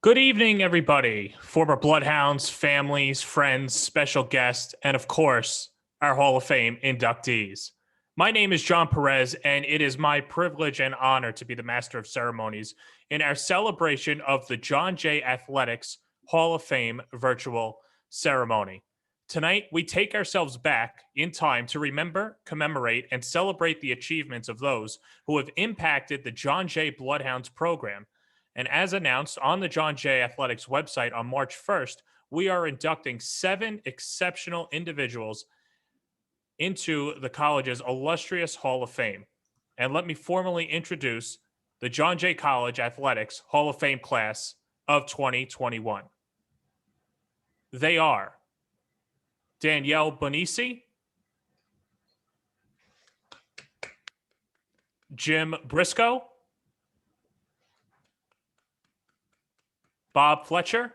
Good evening, everybody. Former Bloodhounds, families, friends, special guests, and of course, our Hall of Fame inductees. My name is John Perez, and it is my privilege and honor to be the master of ceremonies in our celebration of the John Jay Athletics Hall of Fame virtual ceremony. Tonight, we take ourselves back in time to remember, commemorate, and celebrate the achievements of those who have impacted the John Jay Bloodhounds program. And as announced on the John Jay Athletics website on March 1st, we are inducting 7 exceptional individuals into the college's illustrious Hall of Fame. And let me formally introduce the John Jay College Athletics Hall of Fame class of 2021. They are Danielle Benici, Jimriscoe, Bob Fletcher,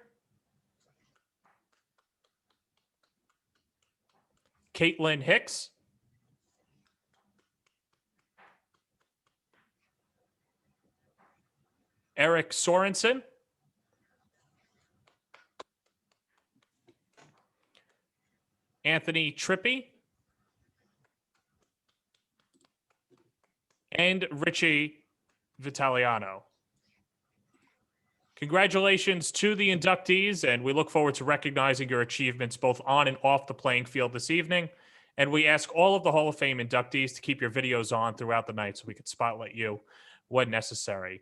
Kaitlin Hicks, Eric Sorensen, Anthony Trippy, and Richie Vitaliano. Congratulations to the inductees, and we look forward to recognizing your achievements both on and off the playing field this evening. And we ask all of the Hall of Fame inductees to keep your videos on throughout the night so we can spotlight you when necessary.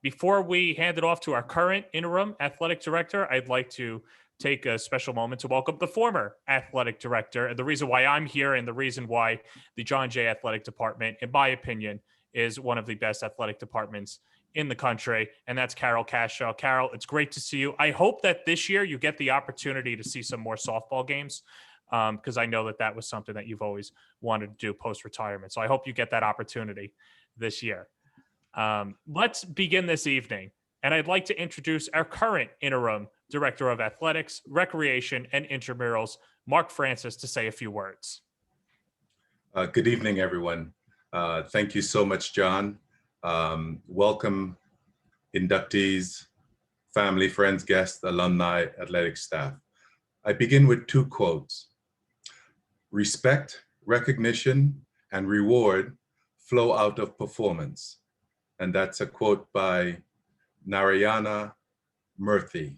Before we hand it off to our current interim athletic director, I'd like to take a special moment to welcome the former athletic director. And the reason why I'm here and the reason why the John Jay Athletic Department, in my opinion, is one of the best athletic departments in the country, and that's Carol Cashaw. Carol, it's great to see you. I hope that this year you get the opportunity to see some more softball games because I know that that was something that you've always wanted to do post-retirement. So I hope you get that opportunity this year. Let's begin this evening, and I'd like to introduce our current interim director of athletics, recreation, and intramurals, Mark Francis, to say a few words. Good evening, everyone. Thank you so much, John. Welcome, inductees, family, friends, guests, alumni, athletic staff. I begin with 2 quotes. Respect, recognition, and reward flow out of performance. And that's a quote by Narayana Murthy.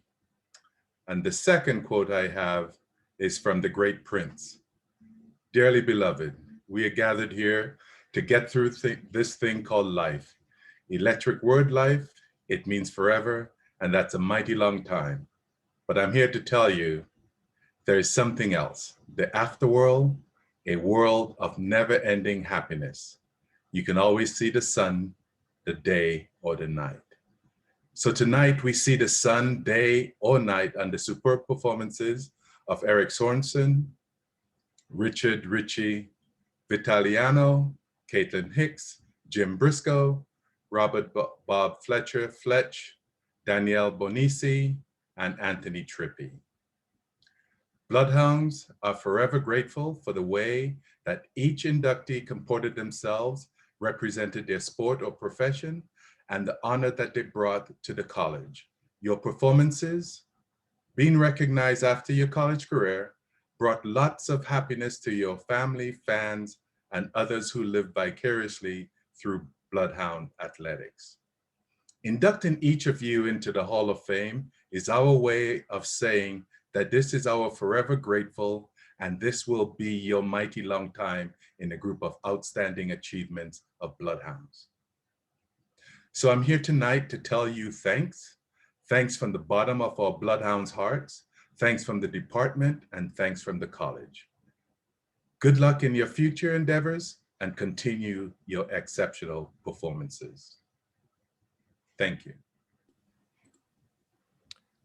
And the second quote I have is from the great Prince. Dearly beloved, we are gathered here to get through this thing called life. Electric word life, it means forever, and that's a mighty long time. But I'm here to tell you, there is something else. The afterworld, a world of never-ending happiness. You can always see the sun, the day, or the night. So tonight we see the sun, day, or night on the superb performances of Eric Sorensen, Richie, Vitaliano, Kaitlin Hicks, Jimriscoe, Bob Fletcher, Danielle Benici, and Anthony Tripi. Bloodhounds are forever grateful for the way that each inductee comported themselves, represented their sport or profession, and the honor that they brought to the college. Your performances, being recognized after your college career, brought lots of happiness to your family, fans, and others who live vicariously through Bloodhound Athletics. Inducting each of you into the Hall of Fame is our way of saying that this is our forever grateful, and this will be your mighty long time in a group of outstanding achievements of Bloodhounds. So I'm here tonight to tell you thanks. Thanks from the bottom of our Bloodhounds' hearts. Thanks from the department, and thanks from the college. Good luck in your future endeavors and continue your exceptional performances. Thank you.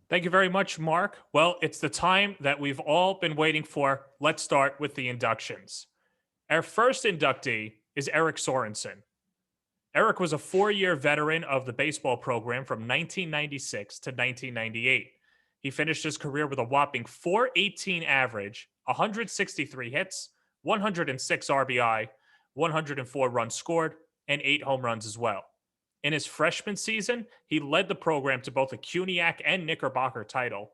Thank you very much, Mark. Well, it's the time that we've all been waiting for. Let's start with the inductions. Our first inductee is Eric Sorensen. Eric was a 4-year veteran of the baseball program from 1996 to 1998. He finished his career with a whopping .418 average, 163 hits, 106 RBI, 104 runs scored, and 8 home runs as well. In his freshman season, he led the program to both a CUNYAC and Knickerbocker title.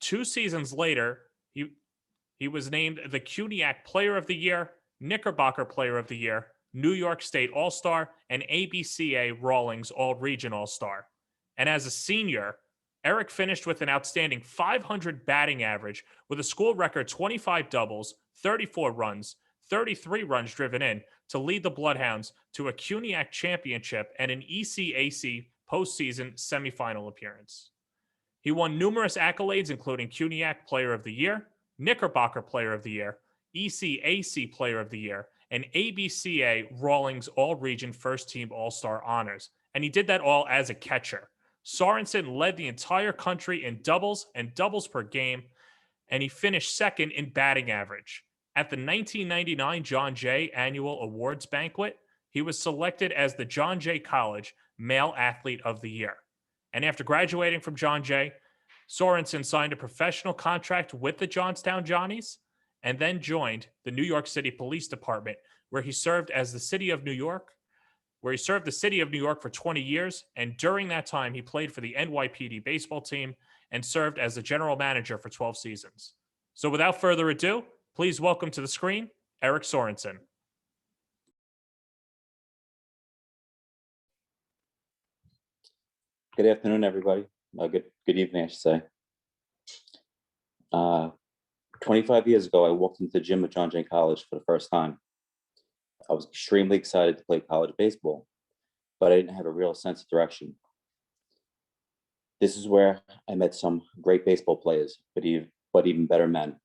2 seasons later, he was named the CUNYAC Player of the Year, Knickerbocker Player of the Year, New York State All-Star, and ABCA Rawlings All-Region All-Star. And as a senior, Eric finished with an outstanding .500 batting average with a school record 25 doubles, 34 runs, 33 runs driven in to lead the Bloodhounds to a CUNYAC championship and an ECAC postseason semifinal appearance. He won numerous accolades, including CUNYAC Player of the Year, Knickerbocker Player of the Year, ECAC Player of the Year, and ABCA Rawlings All-Region First Team All-Star honors. And he did that all as a catcher. Sorensen led the entire country in doubles and doubles per game, and he finished second in batting average. At the 1999 John Jay Annual Awards Banquet, he was selected as the John Jay College Male Athlete of the Year. And after graduating from John Jay, Sorensen signed a professional contract with the Johnstown Johnnies and then joined the New York City Police Department, where he served the city of New York for 20 years. And during that time, he played for the NYPD baseball team and served as the general manager for 12 seasons. So without further ado, please welcome to the screen, Eric Sorensen. Good afternoon, everybody. Good evening, I should say. 25 years ago, I walked into the gym at John Jay College for the first time. I was extremely excited to play college baseball, but I didn't have a real sense of direction. This is where I met some great baseball players, but even better men.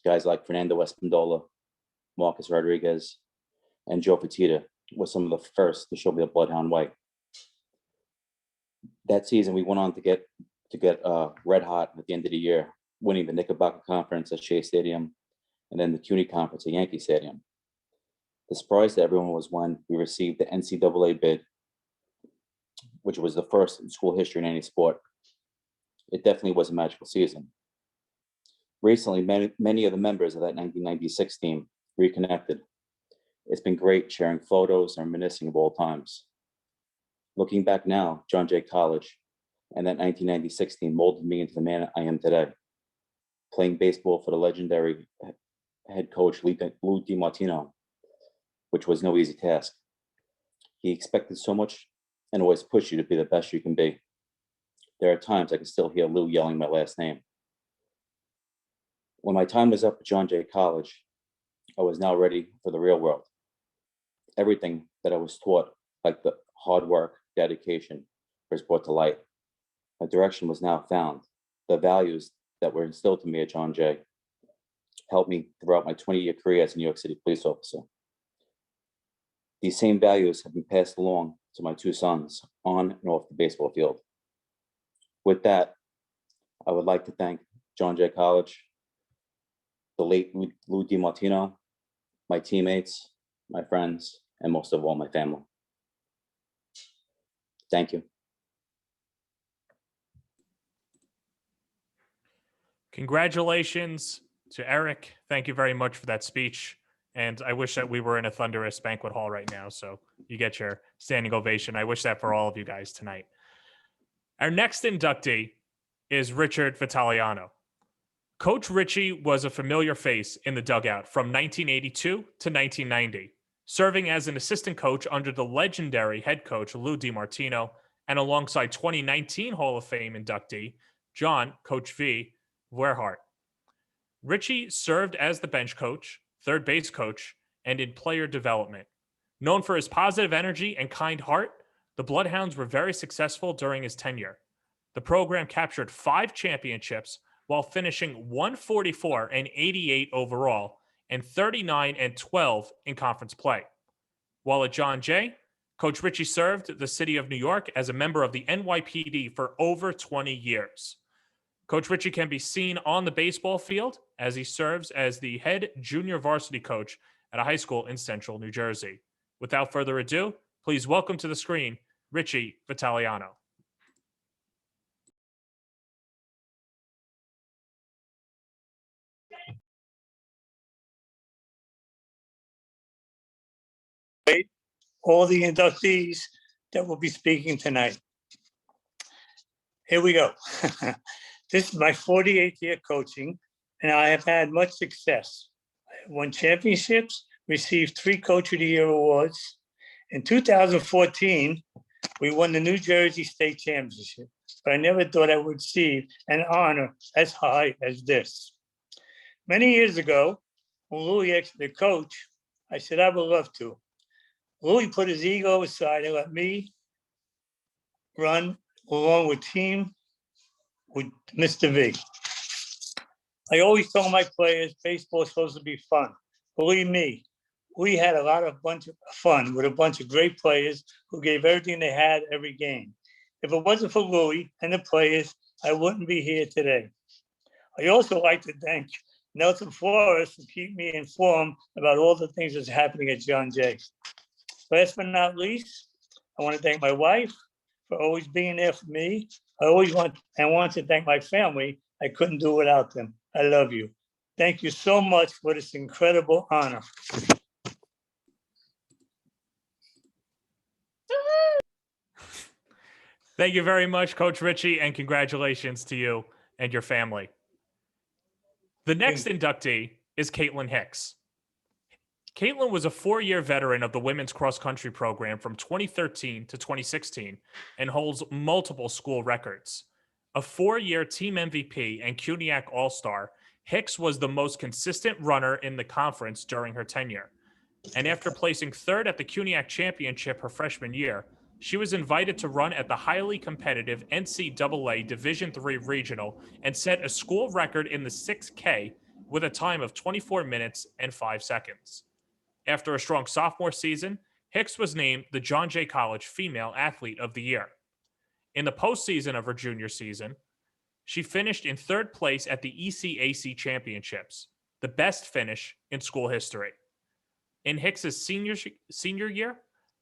Guys like Fernando Espindola, Marcus Rodriguez, and Joe Fertitta were some of the first to show me the Bloodhound way. That season, we went on to get red hot at the end of the year, winning the Knickerbocker Conference at Shea Stadium, and then the CUNY Conference at Yankee Stadium. The surprise to everyone was when we received the NCAA bid, which was the first in school history in any sport. It definitely was a magical season. Recently, many of the members of that 1996 team reconnected. It's been great sharing photos and reminiscing of old times. Looking back now, John Jay College and that 1996 team molded me into the man I am today. Playing baseball for the legendary head coach Lou DiMartino, which was no easy task. He expected so much and always pushed you to be the best you can be. There are times I can still hear Lou yelling my last name. When my time was up at John Jay College, I was now ready for the real world. Everything that I was taught, like the hard work, dedication, was brought to light. My direction was now found. The values that were instilled in me at John Jay helped me throughout my 20-year career as a New York City police officer. These same values have been passed along to my two sons on and off the baseball field. With that, I would like to thank John Jay College, the late Lou DiMartino, my teammates, my friends, and most of all, my family. Thank you. Congratulations to Eric. Thank you very much for that speech. And I wish that we were in a thunderous banquet hall right now, so you get your standing ovation. I wish that for all of you guys tonight. Our next inductee is Richard Vitaliano. Coach Richie was a familiar face in the dugout from 1982 to 1990, serving as an assistant coach under the legendary head coach Lou DiMartino and alongside 2019 Hall of Fame inductee John Coach V. Werhart. Richie served as the bench coach, third base coach, and in player development. Known for his positive energy and kind heart, the Bloodhounds were very successful during his tenure. The program captured 5 championships while finishing 144 and 88 overall and 39 and 12 in conference play. While at John Jay, Coach Richie served the city of New York as a member of the NYPD for over 20 years. Coach Richie can be seen on the baseball field as he serves as the head junior varsity coach at a high school in central New Jersey. Without further ado, please welcome to the screen, Richie Vitaliano. All the inductees that will be speaking tonight. Here we go. This is my 48th year coaching, and I have had much success. I have won championships, received 3 Coach of the Year awards. In 2014, we won the New Jersey State Championship, but I never thought I would receive an honor as high as this. Many years ago, when Louis asked the coach, I said, I would love to. Louis put his ego aside and let me run along with Mr. V. I always told my players, baseball is supposed to be fun. Believe me, we had a bunch of fun with a bunch of great players who gave everything they had every game. If it wasn't for Louis and the players, I wouldn't be here today. I also like to thank Nelson Flores to keep me informed about all the things that's happening at John Jay. Last but not least, I want to thank my wife for always being there for me. I want to thank my family. I couldn't do without them. I love you. Thank you so much for this incredible honor. Thank you very much, Coach Richie, and congratulations to you and your family. The next inductee is Kaitlin Hicks. Kaitlin was a 4-year veteran of the women's cross-country program from 2013 to 2016 and holds multiple school records. A 4-year team MVP and CUNYAC All-Star, Hicks was the most consistent runner in the conference during her tenure. And after placing 3rd at the CUNYAC Championship her freshman year, she was invited to run at the highly competitive NCAA Division III Regional and set a school record in the 6K with a time of 24 minutes and 5 seconds. After a strong sophomore season, Hicks was named the John Jay College Female Athlete of the Year. In the postseason of her junior season, she finished in 3rd place at the ECAC Championships, the best finish in school history. In Hicks's senior year,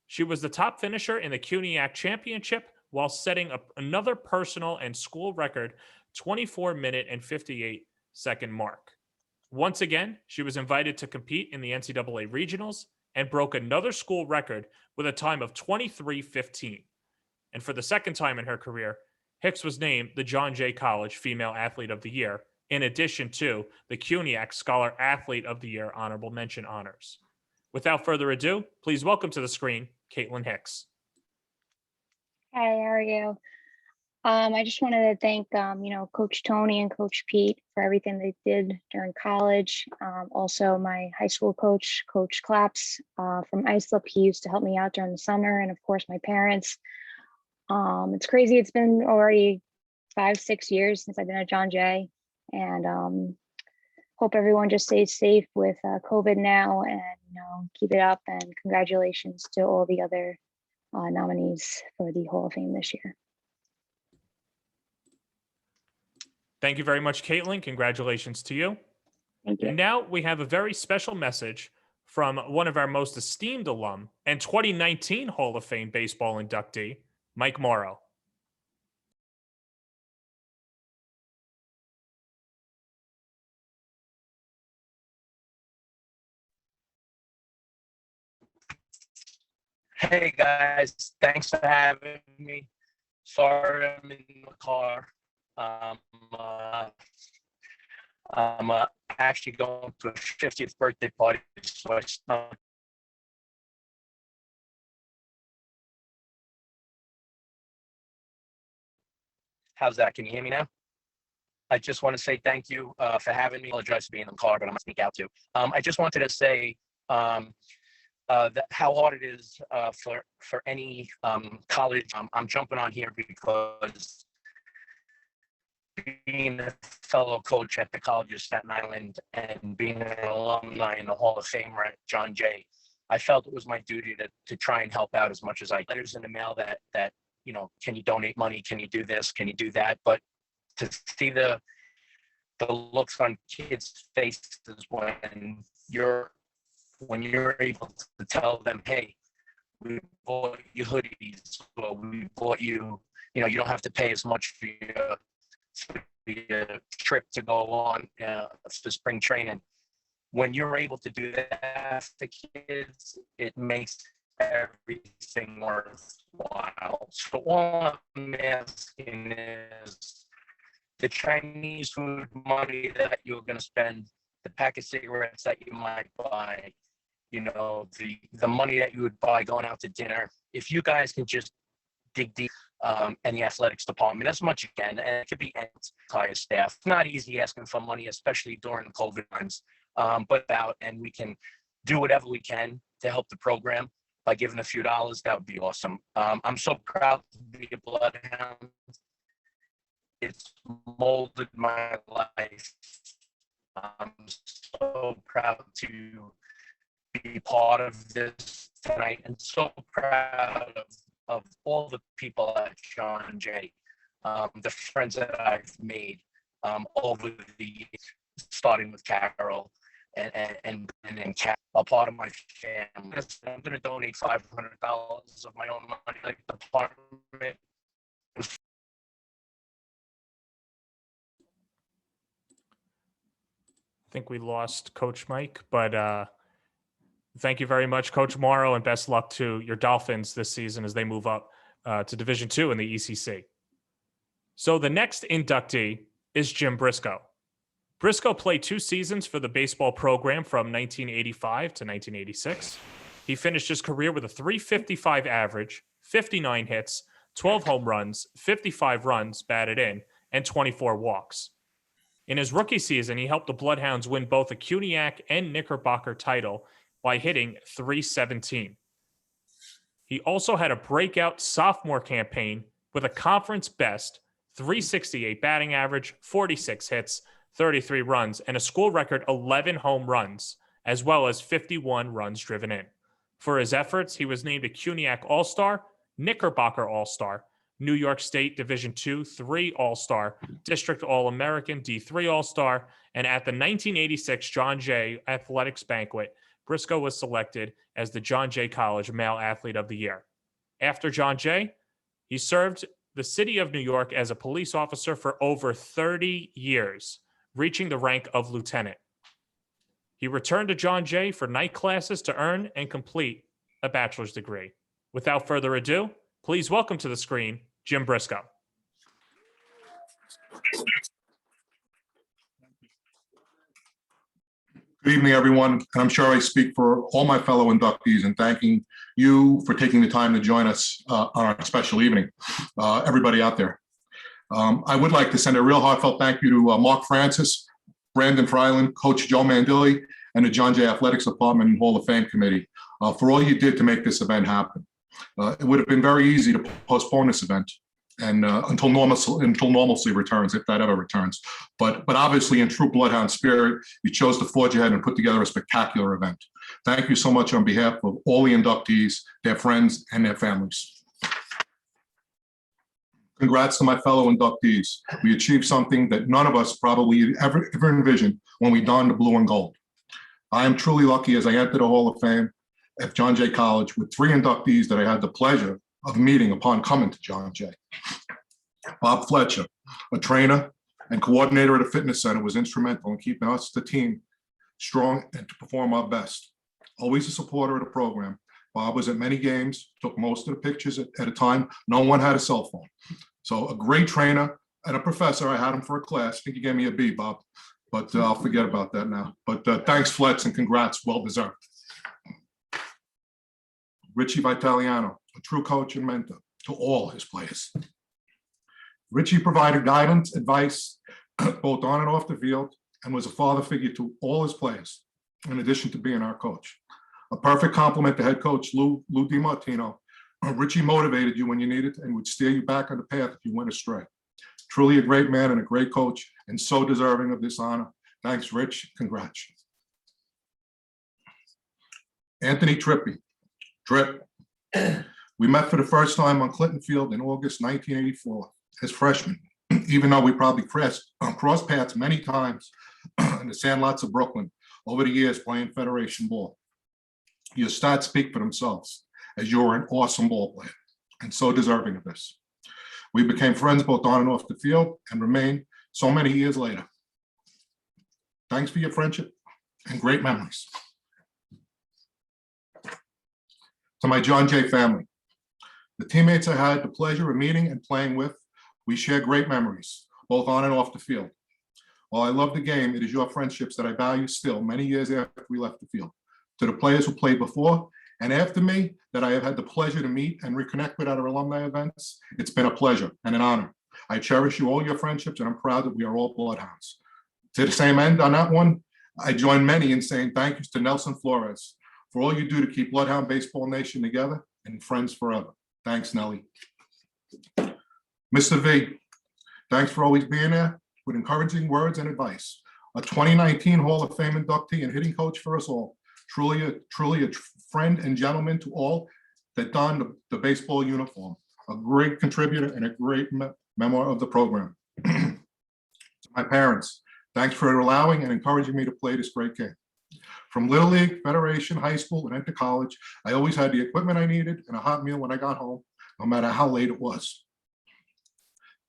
she was the top finisher in the CUNYAC Championship while setting up another personal and school record 24-minute and 58-second mark. Once again, she was invited to compete in the NCAA Regionals and broke another school record with a time of 23:15. And for the second time in her career, Hicks was named the John Jay College Female Athlete of the Year, in addition to the CUNYAC Scholar Athlete of the Year honorable mention honors. Without further ado, please welcome to the screen, Kaitlin Hicks. Hi, how are you? I just wanted to thank, Coach Tony and Coach Pete for everything they did during college. Also, my high school coach, Coach Claps from Islip. He used to help me out during the summer, and of course, my parents. It's crazy. It's been already 5-6 years since I've been at John Jay, and hope everyone just stays safe with COVID now, and keep it up. And congratulations to all the other nominees for the Hall of Fame this year. Thank you very much, Kaitlin. Congratulations to you. Thank you. And now we have a very special message from one of our most esteemed alum and 2019 Hall of Fame baseball inductee, Mike Morrow. Hey guys, thanks for having me. Sorry I'm in the car. I'm actually going to a 50th birthday party, so I snuck. How's that? Can you hear me now? I just want to say thank you for having me. I apologize for being in the car, but I'm going to speak out too. I just wanted to say that how hard it is for any college. I'm jumping on here because being a fellow coach at the College of Staten Island and being an alumni in the Hall of Fame at John Jay, I felt it was my duty to try and help out as much as I could. Letters in the mail that can you donate money? Can you do this? Can you do that? But to see the looks on kids' faces when you're able to tell them, hey, we bought you hoodies, or we bought you, you don't have to pay as much for your trip to go on for spring training. When you're able to do that for kids, it makes everything worthwhile. So all I'm asking is the Chinese food money that you're going to spend, the pack of cigarettes that you might buy, you know, the money that you would buy going out to dinner. If you guys can just dig deep in the athletics department as much as you can, and it could be entire staff. It's not easy asking for money, especially during the COVID times, and we can do whatever we can to help the program by giving a few dollars. That would be awesome. I'm so proud to be a Bloodhound. It's molded my life. I'm so proud to be part of this tonight, and so proud of all the people at John Jay, the friends that I've made over the years, starting with Carol and Kat, a part of my family. I'm going to donate $500 of my own money, like the department. I think we lost Coach Mike, but thank you very much, Coach Morrow, and best luck to your Dolphins this season as they move up to Division II in the ECC. So the next inductee is Jim Briscoe. Briscoe played 2 seasons for the baseball program from 1985 to 1986. He finished his career with a .355 average, 59 hits, 12 home runs, 55 runs batted in, and 24 walks. In his rookie season, he helped the Bloodhounds win both a Cuniac and Knickerbocker title by hitting .317. He also had a breakout sophomore campaign with a conference best .368 batting average, 46 hits, 33 runs, and a school record 11 home runs, as well as 51 runs driven in. For his efforts, he was named a Cuniac All-Star, Knickerbocker All-Star, New York State Division II 3 All-Star, District All-American D3 All-Star, and at the 1986 John Jay Athletics Banquet, Briscoe was selected as the John Jay College Male Athlete of the Year. After John Jay, he served the city of New York as a police officer for over 30 years, reaching the rank of lieutenant. He returned to John Jay for night classes to earn and complete a bachelor's degree. Without further ado, please welcome to the screen, Jim Briscoe. Good evening, everyone. And I'm sure I speak for all my fellow inductees in thanking you for taking the time to join us on our special evening, everybody out there. I would like to send a real heartfelt thank you to Mark Francis, Brandon Fryland, Coach Joe Mandilli, and the John Jay Athletics Department and Hall of Fame Committee for all you did to make this event happen. It would have been very easy to postpone this event and until normalcy returns, if that ever returns. But obviously, in true Bloodhound spirit, you chose to forge ahead and put together a spectacular event. Thank you so much on behalf of all the inductees, their friends, and their families. Congrats to my fellow inductees. We achieved something that none of us probably ever envisioned when we donned the blue and gold. I am truly lucky as I enter the Hall of Fame at John Jay College with 3 inductees that I had the pleasure of meeting upon coming to John Jay. Bob Fletcher, a trainer and coordinator at a fitness center, was instrumental in keeping us, the team, strong and to perform our best. Always a supporter of the program. Bob was at many games, took most of the pictures at a time. No one had a cell phone. So a great trainer and a professor. I had him for a class. I think you gave me a B, Bob, but I'll forget about that now. But thanks, Fletch, and congrats, well deserved. Richie Vitaliano, a true coach and mentor to all his players. Richie provided guidance, advice, both on and off the field, and was a father figure to all his players, in addition to being our coach. A perfect complement to head coach Lou DiMartino. Richie motivated you when you needed and would steer you back on the path if you went astray. Truly a great man and a great coach, and so deserving of this honor. Thanks, Rich. Congrats. Anthony Trippy. Trip. We met for the first time on Clinton Field in August 1984 as freshmen, even though we probably crossed paths many times in the sandlots of Brooklyn over the years playing Federation ball. Your stats speak for themselves, as you're an awesome ball player and so deserving of this. We became friends both on and off the field and remain so many years later. Thanks for your friendship and great memories. To my John Jay family, the teammates I had the pleasure of meeting and playing with, we share great memories, both on and off the field. While I love the game, it is your friendships that I value still many years after we left the field. To the players who played before and after me that I have had the pleasure to meet and reconnect with at our alumni events, it's been a pleasure and an honor. I cherish you all your friendships, and I'm proud that we are all Bloodhounds. To the same end on that one, I join many in saying thank yous to Nelson Flores for all you do to keep Bloodhound Baseball Nation together and friends forever. Thanks, Nelly. Mr. V, thanks for always being there with encouraging words and advice. A 2019 Hall of Fame inductee and hitting coach for us all. Truly a friend and gentleman to all that donned the baseball uniform. A great contributor and a great member of the program. To my parents, thanks for allowing and encouraging me to play this great game. From Little League, Federation, high school, and into college, I always had the equipment I needed and a hot meal when I got home, no matter how late it was.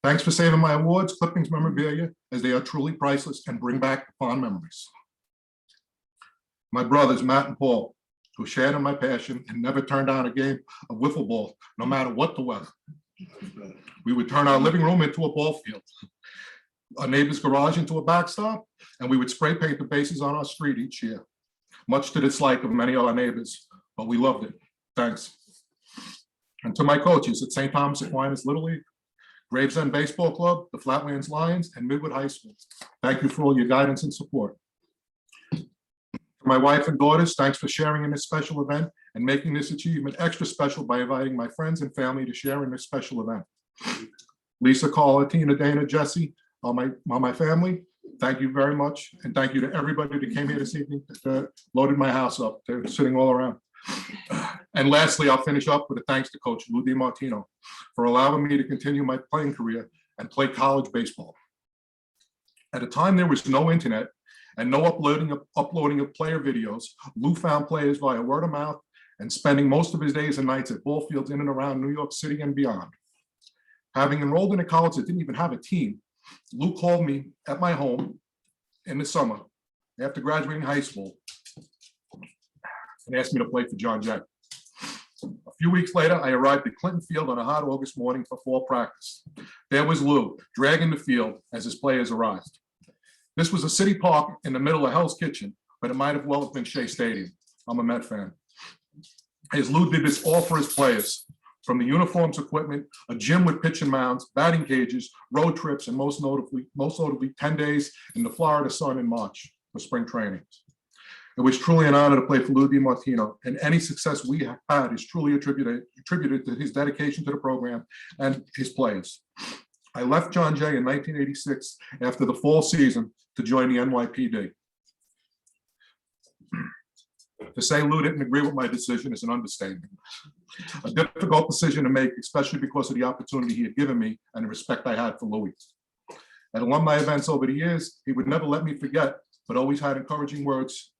Thanks for saving my awards, clippings, memorabilia, as they are truly priceless and bring back fond memories. My brothers, Matt and Paul, who shared in my passion and never turned down a game of wiffle ball, no matter what the weather. We would turn our living room into a ball field, our neighbor's garage into a backstop, and we would spray paint the bases on our street each year, much to the dislike of many of our neighbors, but we loved it. Thanks. And to my coaches at St. Thomas Aquinas Little League, Gravesend Baseball Club, the Flatlands Lions, and Midwood High School. Thank you for all your guidance and support. To my wife and daughters, thanks for sharing in this special event and making this achievement extra special by inviting my friends and family to share in this special event. Lisa, Carla, Tina, Dana, Jesse, all my family, thank you very much. And thank you to everybody that came here this evening, that loaded my house up. They're sitting all around. And lastly, I'll finish up with a thanks to Coach Lou DiMartino for allowing me to continue my playing career and play college baseball. At a time there was no internet and no uploading of player videos, Lou found players via word of mouth and spending most of his days and nights at ball fields in and around New York City and beyond. Having enrolled in a college that didn't even have a team, Lou called me at my home in the summer after graduating high school and asked me to play for John Jay. A few weeks later, I arrived at Clinton Field on a hot August morning for fall practice. There was Lou, dragging the field as his players arrived. This was a city park in the middle of Hell's Kitchen, but it might have well been Shea Stadium. I'm a Met fan. As Lou did this all for his players, from the uniforms, equipment, a gym with pitch and mounds, batting cages, road trips, and most notably 10 days in the Florida sun in March for spring training. It was truly an honor to play for Lou DiMartino, and any success we have had is truly attributed to his dedication to the program and his players. I left John Jay in 1986 after the fall season to join the NYPD. To say Lou didn't agree with my decision is an understatement. A difficult decision to make, especially because of the opportunity he had given me and the respect I had for Louis. At alumni events over the years, he would never let me forget, but always had encouraging words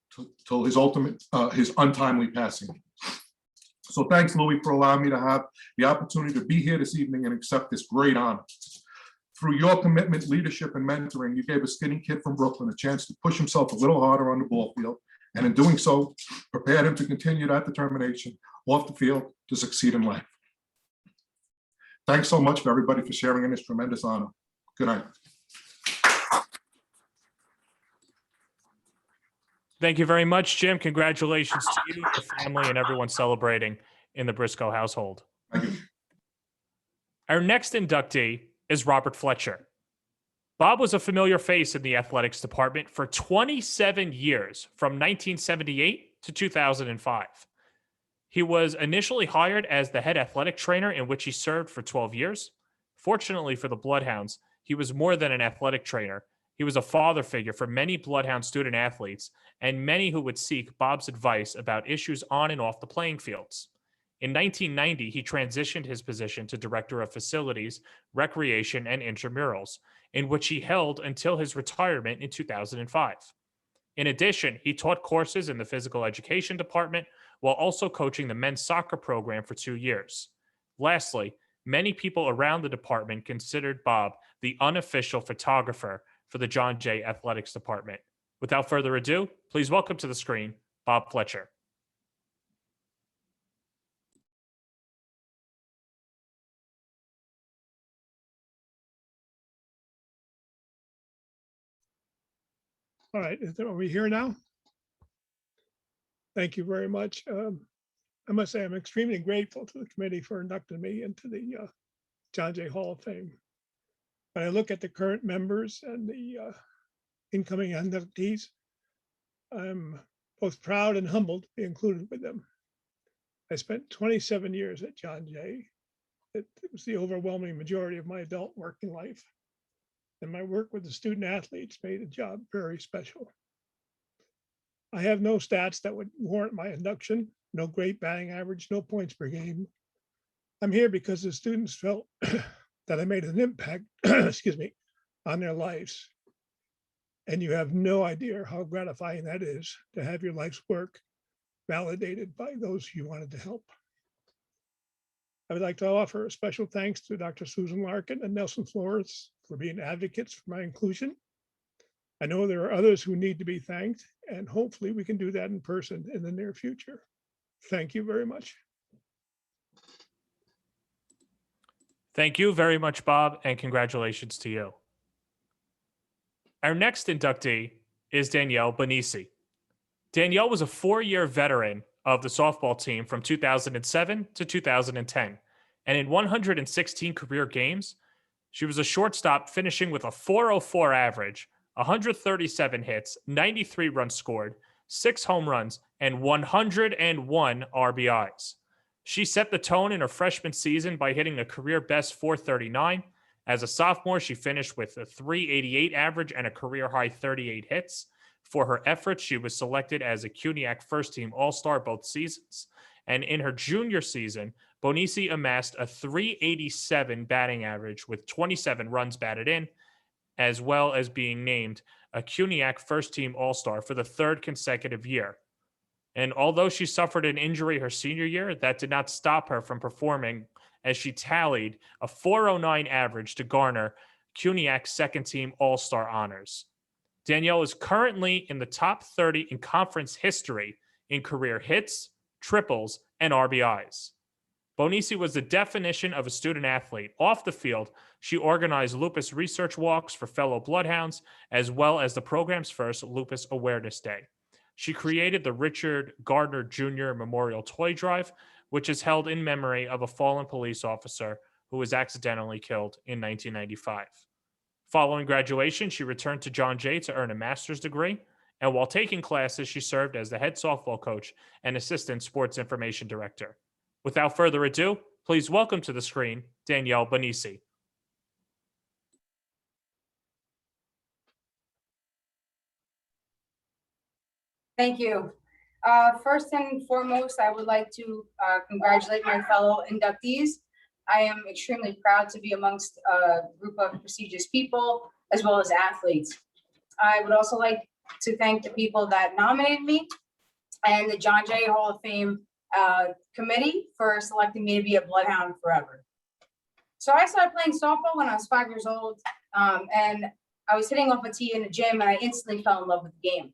till his untimely passing. So thanks, Louis, for allowing me to have the opportunity to be here this evening and accept this great honor. Through your commitment, leadership, and mentoring, you gave a skinny kid from Brooklyn a chance to push himself a little harder on the ball field, and in doing so, prepared him to continue that determination off the field to succeed in life. Thanks so much for everybody for sharing in this tremendous honor. Good night. Thank you very much, Jim. Congratulations to you, your family, and everyone celebrating in the Briscoe household. Thank you. Our next inductee is Robert Fletcher. Bob was a familiar face in the athletics department for 27 years, from 1978 to 2005. He was initially hired as the head athletic trainer, in which he served for 12 years. Fortunately for the Bloodhounds, he was more than an athletic trainer. He was a father figure for many Bloodhound student athletes and many who would seek Bob's advice about issues on and off the playing fields. In 1990, he transitioned his position to Director of Facilities, Recreation, and Intramurals, in which he held until his retirement in 2005. In addition, he taught courses in the physical education department while also coaching the men's soccer program for 2 years. Lastly, many people around the department considered Bob the unofficial photographer for the John Jay Athletics Department. Without further ado, please welcome to the screen, Bob Fletcher. All right, are we here now? Thank you very much. I must say I'm extremely grateful to the committee for inducting me into the John Jay Hall of Fame. When I look at the current members and the incoming inductees, I'm both proud and humbled to be included with them. I spent 27 years at John Jay. It was the overwhelming majority of my adult working life. And my work with the student athletes made the job very special. I have no stats that would warrant my induction, no great batting average, no points per game. I'm here because the students felt that I made an impact, excuse me, on their lives. And you have no idea how gratifying that is to have your life's work validated by those you wanted to help. I would like to offer a special thanks to Dr. Susan Larkin and Nelson Flores for being advocates for my inclusion. I know there are others who need to be thanked, and hopefully we can do that in person in the near future. Thank you very much. Thank you very much, Bob, and congratulations to you. Our next inductee is Danielle Benici. Danielle was a 4-year veteran of the softball team from 2007 to 2010, and in 116 career games, she was a shortstop, finishing with a .404 average, 137 hits, 93 runs scored, 6 home runs, and 101 RBIs. She set the tone in her freshman season by hitting a career best .439. As a sophomore, she finished with a .388 average and a career high 38 hits. For her efforts, she was selected as a CUNYAC first-team All-Star both seasons. And in her junior season, Bonici amassed a .387 batting average with 27 runs batted in, as well as being named a CUNYAC first-team All-Star for the 3rd consecutive year. And although she suffered an injury her senior year, that did not stop her from performing, as she tallied a .409 average to garner CUNYAC second-team All-Star honors. Danielle is currently in the top 30 in conference history in career hits, triples, and RBIs. Bonici was the definition of a student athlete. Off the field, she organized lupus research walks for fellow Bloodhounds, as well as the program's first Lupus Awareness Day. She created the Richard Gardner Jr. Memorial Toy Drive, which is held in memory of a fallen police officer who was accidentally killed in 1995. Following graduation, she returned to John Jay to earn a master's degree, and while taking classes, she served as the head softball coach and assistant sports information director. Without further ado, please welcome to the screen Danielle Benici. Thank you. First and foremost, I would like to congratulate my fellow inductees. I am extremely proud to be amongst a group of prestigious people as well as athletes. I would also like to thank the people that nominated me and the John Jay Hall of Fame committee for selecting me to be a Bloodhound forever. So I started playing softball when I was 5 years old, and I was hitting off a tee in the gym, and I instantly fell in love with the game.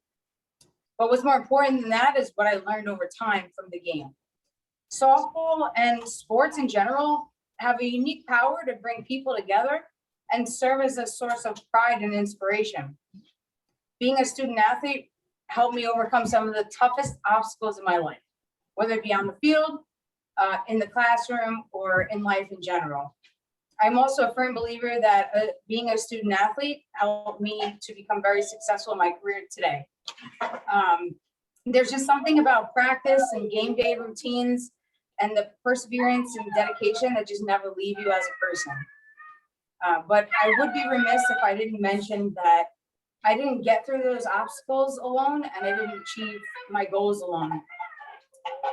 But what's more important than that is what I learned over time from the game. Softball and sports in general have a unique power to bring people together and serve as a source of pride and inspiration. Being a student athlete helped me overcome some of the toughest obstacles in my life, whether it be on the field, in the classroom, or in life in general. I'm also a firm believer that being a student athlete helped me to become very successful in my career today. There's just something about practice and game day routines and the perseverance and dedication that just never leave you as a person. But I would be remiss if I didn't mention that I didn't get through those obstacles alone, and I didn't achieve my goals alone.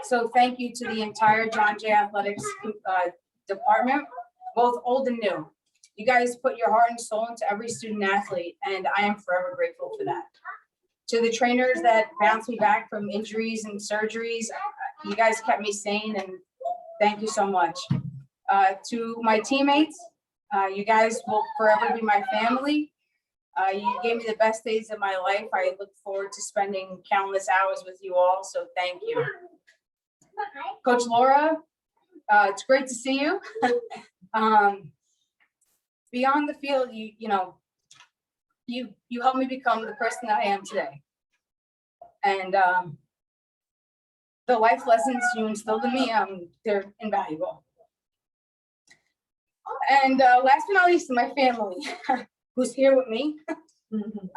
So thank you to the entire John Jay Athletics department, both old and new. You guys put your heart and soul into every student athlete, and I am forever grateful for that. To the trainers that bounced me back from injuries and surgeries, you guys kept me sane, and thank you so much. To my teammates, you guys will forever be my family. You gave me the best days of my life. I look forward to spending countless hours with you all, so thank you. Coach Laura, it's great to see you. Beyond the field, you know, you helped me become the person that I am today. And the life lessons you instilled in me, they're invaluable. And last but not least, my family, who's here with me.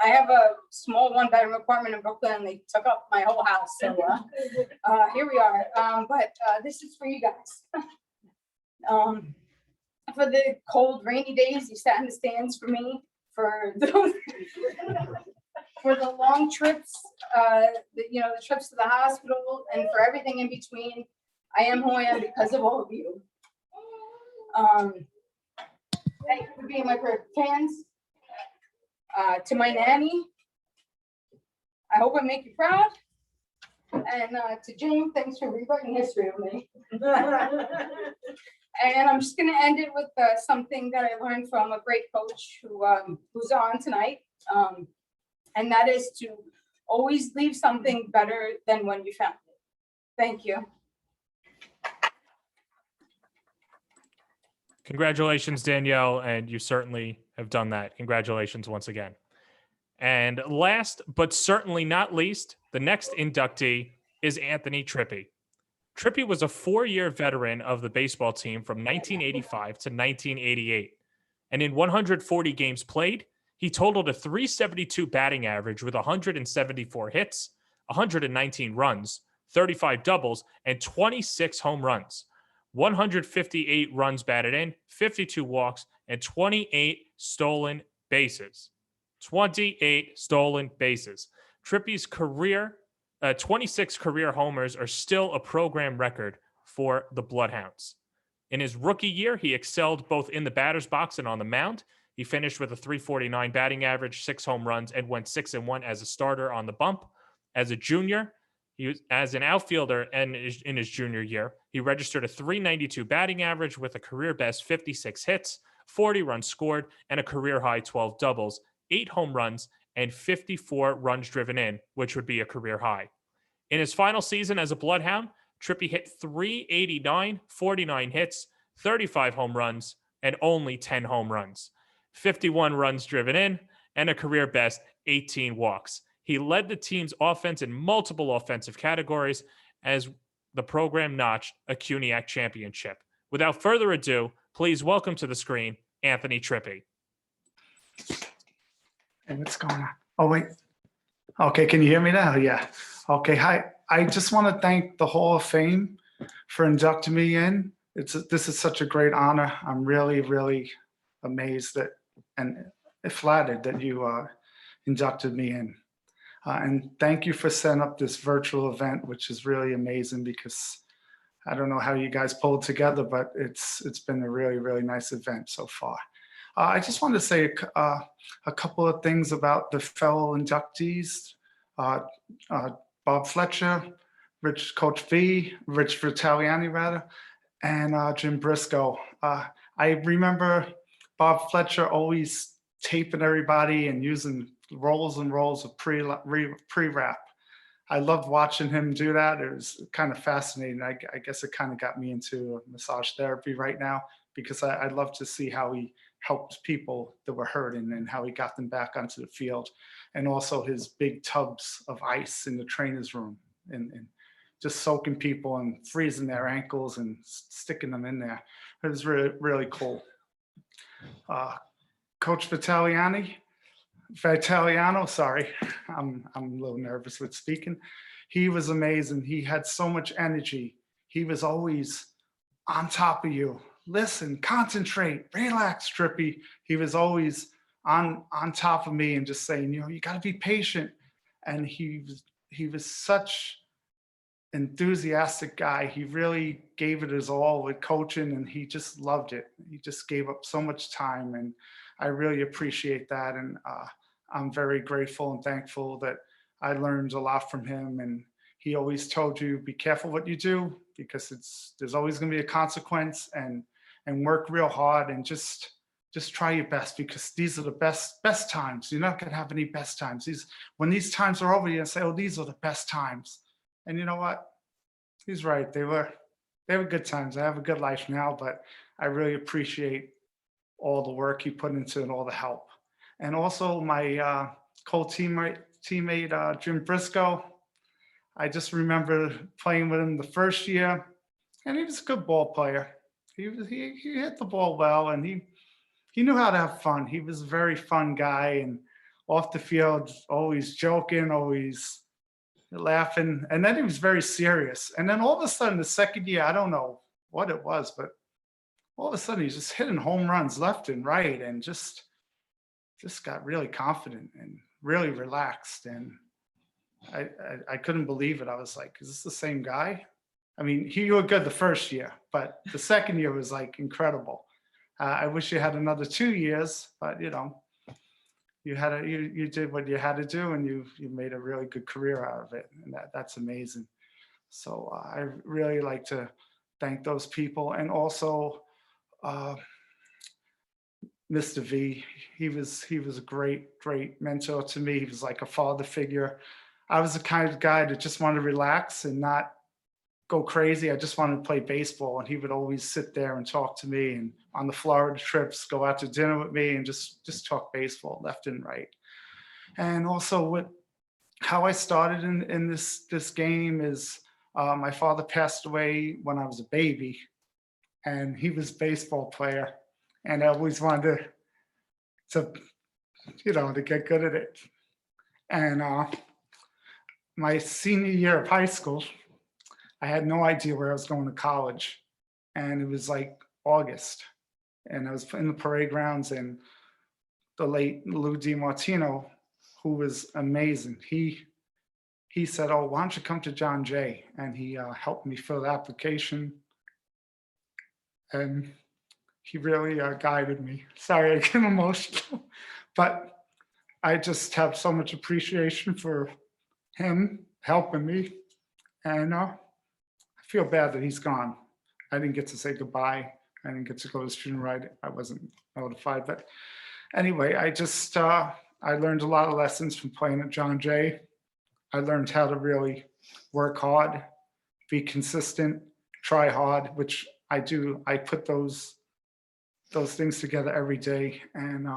I have a small one-bedroom apartment in Brooklyn, and they took up my whole house. So here we are. But this is for you guys. For the cold, rainy days, you sat in the stands for me. For those, for the long trips, the trips to the hospital, and for everything in between. I am who I am because of all of you. Thank you for being my fans. To my nanny, I hope I make you proud. And to Jim, thanks for rewriting history with me. And I'm just going to end it with something that I learned from a great coach who's on tonight. And that is to always leave something better than when you found it. Thank you. Congratulations, Danielle, and you certainly have done that. Congratulations once again. And last, but certainly not least, the next inductee is Anthony Trippy. Trippy was a 4-year veteran of the baseball team from 1985 to 1988. And in 140 games played, he totaled a .372 batting average with 174 hits, 119 runs, 35 doubles, and 26 home runs. 158 runs batted in, 52 walks, and 28 stolen bases. 28 stolen bases. Trippy's career, 26 career homers are still a program record for the Bloodhounds. In his rookie year, he excelled both in the batter's box and on the mound. He finished with a .349 batting average, 6 home runs, and went 6-1 as a starter on the bump. As a junior, as an outfielder and in his junior year, he registered a .392 batting average with a career best 56 hits, 40 runs scored, and a career high 12 doubles, 8 home runs, and 54 runs driven in, which would be a career high. In his final season as a Bloodhound, Trippy hit .389, 49 hits, 35 home runs, and only 10 home runs, 51 runs driven in, and a career best 18 walks. He led the team's offense in multiple offensive categories as the program notched a CUNYAC championship. Without further ado, please welcome to the screen, Anthony Trippy. Hey, what's going on? Oh, wait. Okay, can you hear me now? Yeah. Okay, hi. I just want to thank the Hall of Fame for inducting me in. This is such a great honor. I'm really, really amazed that and flattered that you inducted me in. And thank you for setting up this virtual event, which is really amazing because I don't know how you guys pulled together, but it's been a really, really nice event so far. I just wanted to say a couple of things about the fellow inductees. Bob Fletcher, Coach Rich Vitaliano rather, and Jimriscoe. I remember Bob Fletcher always taping everybody and using rolls and rolls of pre-wrap. I loved watching him do that. It was kind of fascinating. I guess it kind of got me into massage therapy right now because I love to see how he helped people that were hurting and how he got them back onto the field, and also his big tubs of ice in the trainer's room and just soaking people and freezing their ankles and sticking them in there. It was really, really cool. Coach Vitaliano, sorry, I'm a little nervous with speaking. He was amazing. He had so much energy. He was always on top of you. Listen, concentrate, relax, Trippy. He was always on top of me and just saying, you got to be patient. And he was such enthusiastic guy. He really gave it his all with coaching, and he just loved it. He just gave up so much time, and I really appreciate that. And I'm very grateful and thankful that I learned a lot from him. And he always told you, be careful what you do, because there's always going to be a consequence, and work real hard and just try your best, because these are the best times. You're not going to have any best times. When these times are over, you're going to say, oh, these are the best times. And you know what? He's right. They were good times. I have a good life now, but I really appreciate all the work he put into and all the help. And also my co-teammate, Jim Briscoe. I just remember playing with him the first year, and he was a good ball player. He hit the ball well, and he knew how to have fun. He was a very fun guy, and off the field, always joking, always laughing. And then he was very serious. And then all of a sudden, the second year, I don't know what it was, but all of a sudden he's just hitting home runs left and right, and just got really confident and really relaxed. And I couldn't believe it. I was like, is this the same guy? I mean, he was good the first year, but the second year was like incredible. I wish you had another 2 years, but you know, you did what you had to do, and you made a really good career out of it, and that's amazing. So I really like to thank those people, and also Mr. V. He was a great mentor to me. He was like a father figure. I was the kind of guy that just wanted to relax and not go crazy. I just wanted to play baseball, and he would always sit there and talk to me, and on the Florida trips, go out to dinner with me and just talk baseball left and right. And also how I started in this game is my father passed away when I was a baby, and he was a baseball player, and I always wanted to get good at it. And my senior year of high school, I had no idea where I was going to college, and it was like August, and I was in the parade grounds, and the late Lou DiMartino, who was amazing, he said, "Oh, why don't you come to John Jay?" And he helped me fill the application, and he really guided me. Sorry, I get emotional, but I just have so much appreciation for him helping me, and I feel bad that he's gone. I didn't get to say goodbye. I didn't get to go to his funeral. I wasn't notified, but anyway, I learned a lot of lessons from playing at John Jay. I learned how to really work hard, be consistent, try hard, which I do. I put those things together every day, and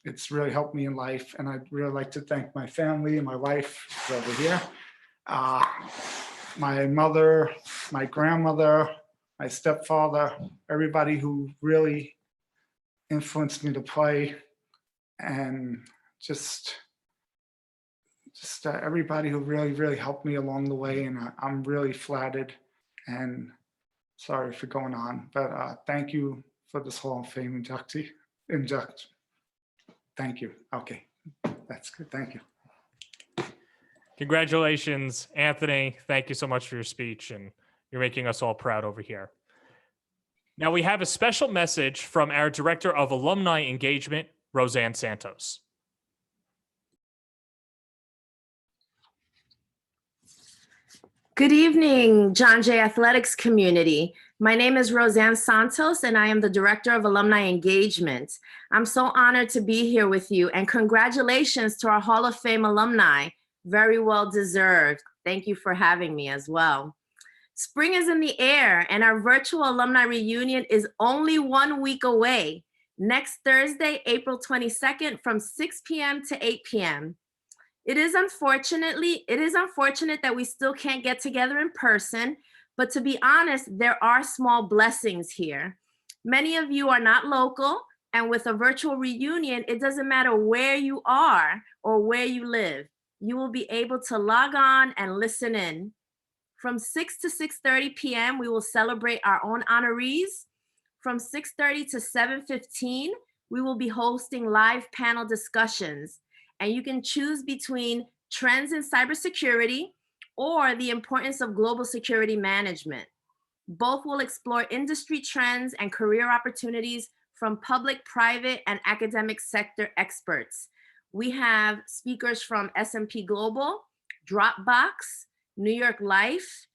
it's really helped me in life. And I'd really like to thank my family and my wife who's over here, my mother, my grandmother, my stepfather, everybody who really influenced me to play, and just everybody who really helped me along the way. And I'm really flattered, and sorry for going on, but thank you for this Hall of Fame induct. Thank you. Okay, that's good. Thank you. Congratulations, Anthony. Thank you so much for your speech, and you're making us all proud over here. Now we have a special message from our Director of Alumni Engagement, Roseanne Santos. Good evening, John Jay Athletics community. My name is Roseanne Santos, and I am the Director of Alumni Engagement. I'm so honored to be here with you, and congratulations to our Hall of Fame alumni. Very well deserved. Thank you for having me as well. Spring is in the air, and our virtual alumni reunion is only 1 week away. Next Thursday, April 22nd, from 6 p.m. to 8 p.m. It is unfortunate that we still can't get together in person, but to be honest, there are small blessings here. Many of you are not local, and with a virtual reunion, it doesn't matter where you are or where you live. You will be able to log on and listen in. From 6 to 6:30 p.m., we will celebrate our own honorees. From 6:30 to 7:15, we will be hosting live panel discussions, and you can choose between trends in cybersecurity or the importance of global security management. Both will explore industry trends and career opportunities from public, private, and academic sector experts. We have speakers from S&P Global, Dropbox, New York Life,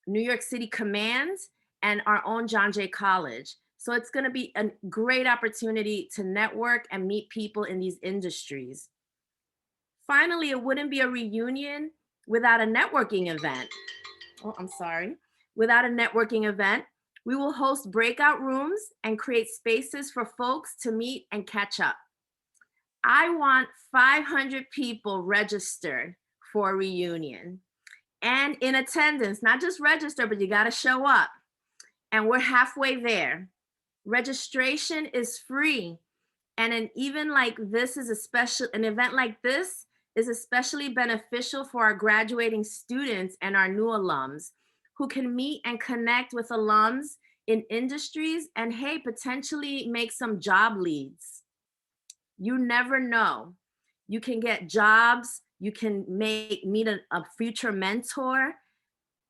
New York City Command, and our own John Jay College. So it's going to be a great opportunity to network and meet people in these industries. Finally, it wouldn't be a reunion without a networking event. Oh, I'm sorry. Without a networking event, we will host breakout rooms and create spaces for folks to meet and catch up. I want 500 people registered for a reunion and in attendance, not just register, but you got to show up. And we're halfway there. Registration is free. And an event like this is especially beneficial for our graduating students and our new alums who can meet and connect with alums in industries and, hey, potentially make some job leads. You never know. You can get jobs, you can meet a future mentor,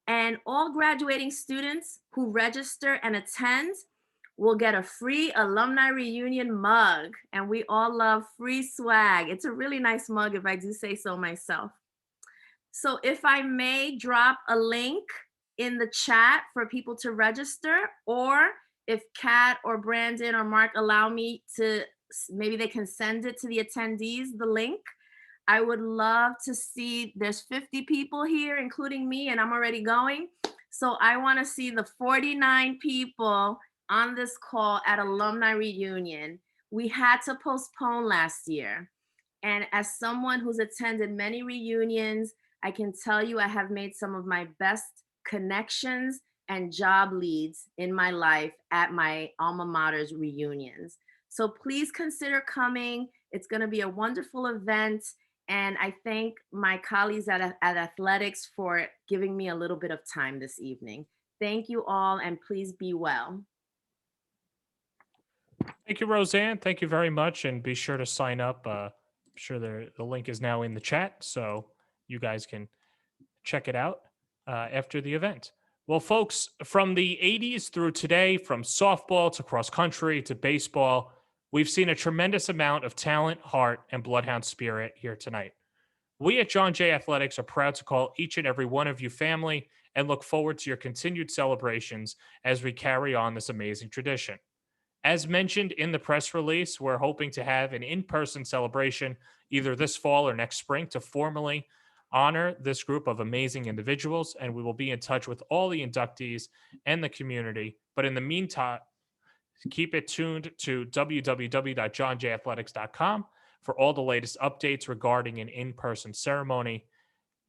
and all graduating students who register and attend will get a free alumni reunion mug. And we all love free swag. It's a really nice mug if I do say so myself. So if I may drop a link in the chat for people to register, or if Kat or Brandon or Mark allow me to, maybe they can send it to the attendees, the link. I would love to see, there's 50 people here, including me, and I'm already going. So I want to see the 49 people on this call at alumni reunion. We had to postpone last year. And as someone who's attended many reunions, I can tell you I have made some of my best connections and job leads in my life at my alma mater's reunions. So please consider coming. It's going to be a wonderful event. And I thank my colleagues at Athletics for giving me a little bit of time this evening. Thank you all, and please be well. Thank you, Roseanne. Thank you very much. And be sure to sign up. I'm sure the link is now in the chat, so you guys can check it out after the event. Well, folks, from the 80s through today, from softball to cross country to baseball, we've seen a tremendous amount of talent, heart, and Bloodhound spirit here tonight. We at John Jay Athletics are proud to call each and every one of you family and look forward to your continued celebrations as we carry on this amazing tradition. As mentioned in the press release, we're hoping to have an in-person celebration either this fall or next spring to formally honor this group of amazing individuals, and we will be in touch with all the inductees and the community. But in the meantime, keep it tuned to www.johnjathletics.com for all the latest updates regarding an in-person ceremony.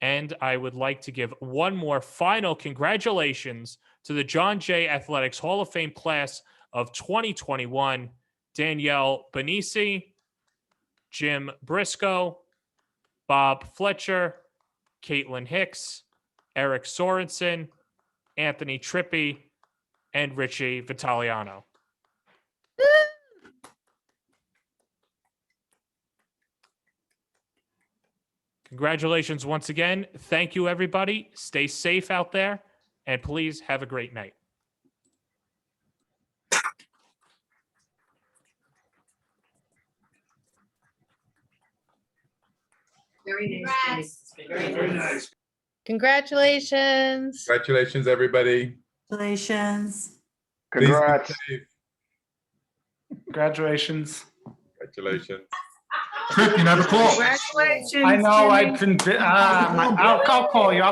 And I would like to give one more final congratulations to the John Jay Athletics Hall of Fame class of 2021, Danielle Benici, Jimriscoe, Bob Fletcher, Kaitlin Hicks, Eric Sorensen, Anthony Trippy, and Richie Vitaliano. Congratulations once again. Thank you, everybody. Stay safe out there, and please have a great night. Very nice. Very nice. Congratulations. Congratulations, everybody. Congratulations. Please be Congrats. safe. Congratulations. Congratulations. Trip, you never called. Congratulations. I know Jimmy. I've been, I'll call you.